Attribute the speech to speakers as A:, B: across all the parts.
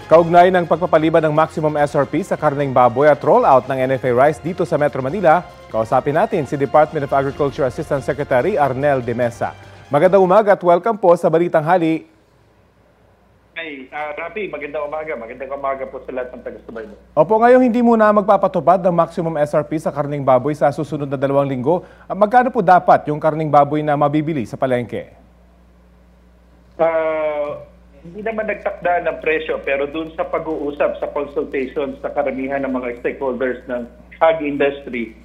A: Kaugnay ng pagpapaliban ng maximum SRP sa karneng baboy at rollout ng NFA rice dito sa Metro Manila, kausapin natin si Department of Agriculture Assistant Secretary Arnel de Mesa. Magandang umaga at welcome po sa Balitang Hali.
B: Hey, Rafi, magandang umaga. Magandang umaga po sa lahat ng taga-subaybay.
A: Opo, ngayong hindi muna magpapatupad ng maximum SRP sa karneng baboy sa susunod na 2 linggo, magkano po dapat yung karneng baboy na mabibili sa palengke?
B: Hindi naman nagtakda ng presyo, pero dun sa pag-uusap, sa consultation sa karamihan ng mga stakeholders ng ag industry,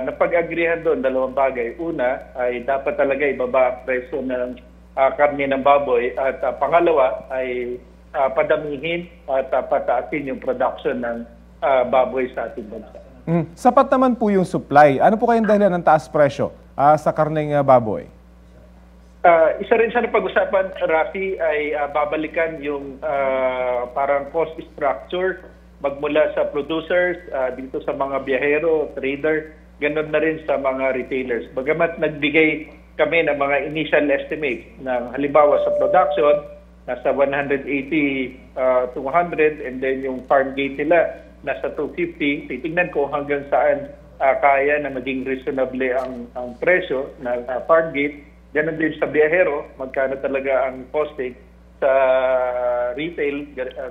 B: napag-agreehan doon dalawang bagay. Una ay dapat talaga ibaba ang presyo ng karne ng baboy at pangalawa ay padamihin at pataasin yung production ng baboy sa ating bansa.
A: Sapat naman po yung supply. Ano po kayong dahilan ng taas presyo sa karneng baboy?
B: Isa rin sa napag-usapan, Rafi, ay babalikan yung parang cost structure magmula sa producers, dito sa mga biyahero, trader, ganun na rin sa mga retailers. Bagamat nagbigay kami ng mga initial estimate ng halimbawa sa production, nasa 180 to 100, and then yung farm gate nila nasa 250, titignan ko hanggang saan kaya na maging reasonable ang presyo ng farm gate. Ganon din sa biyahero, magkano talaga ang costing sa retail,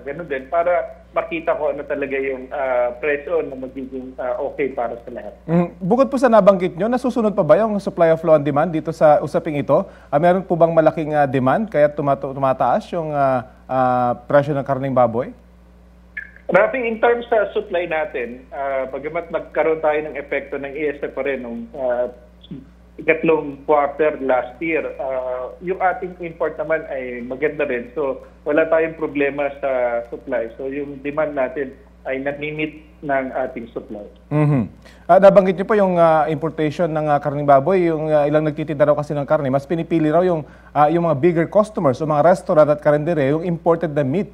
B: ganon din, para makita ko ano talaga yung presyo na magiging okay para sa lahat.
A: Bukod po sa nabanggit nyo, nasusunod pa ba yung supply of law and demand dito sa usaping ito? Meron po bang malaking demand kaya tumataas yung presyo ng karneng baboy?
B: Rafi, in terms sa supply natin, bagamat nagkaroon tayo ng epekto ng ESF pa rin nung ikatlong quarter last year, yung ating import naman ay maganda rin. So wala tayong problema sa supply. So yung demand natin ay nami-meet ng ating supply.
A: Nabanggit niyo po yung importation ng karneng baboy, yung ilang nagtitinda raw kasi ng karne, mas pinipili raw yung mga bigger customers o mga restaurant at karendere, yung imported na meat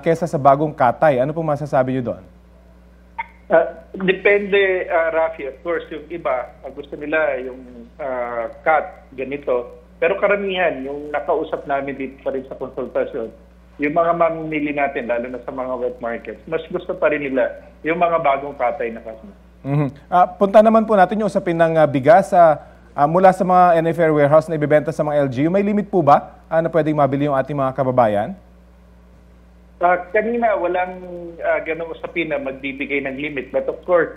A: kesa sa bagong katay. Ano po masasabi niyo doon?
B: Depende, Rafi. Of course, yung iba, gusto nila yung cut, ganito. Pero karamihan, yung nakausap namin dito pa rin sa konsultasyon, yung mga mamimili natin, lalo na sa mga wet markets, mas gusto pa rin nila yung mga bagong katay na karne.
A: Punta naman po natin yung usapin ng bigas mula sa mga NFA warehouse na ibibenta sa mga LGU. May limit po ba na pwedeng mabili yung ating mga kababayan?
B: Kanina, walang ganong usapin na magbibigay ng limit. But of course,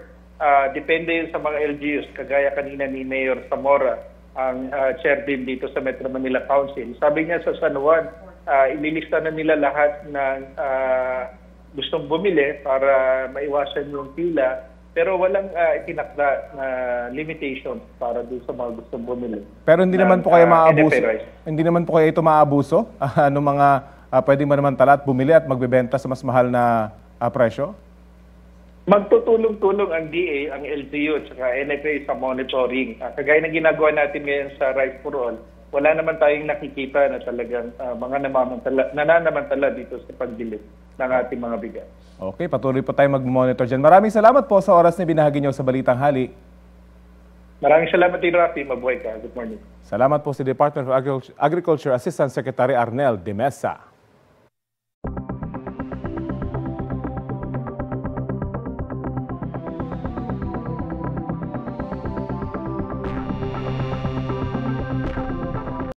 B: depende yun sa mga LGUs. Kagaya kanina ni Mayor Zamora, ang chair din dito sa Metro Manila Council. Sabi niya sa San Juan, ililista na nila lahat ng gustong bumili para maiwasan yung pila. Pero walang itinakda na limitation para doon sa mga gustong bumili.
A: Pero hindi naman po kayo maabuso. Hindi naman po kayo ito maabuso ng mga pwedeng manamantala at bumili at magbebenta sa mas mahal na presyo?
B: Magtutulong-tulong ang DA, ang LGU at saka NFA sa monitoring. Kagaya na ginagawa natin ngayon sa Rice for All, wala naman tayong nakikita na talagang mga nananamantala dito sa pagbili ng ating mga bigas.
A: Okay, patuloy po tayong mag-monitor dyan. Maraming salamat po sa oras na binahagi niyo sa Balitang Hali.
B: Maraming salamat din, Rafi. Mabuhay ka. Good morning.
A: Salamat po si Department of Agriculture Assistant Secretary Arnel de Mesa.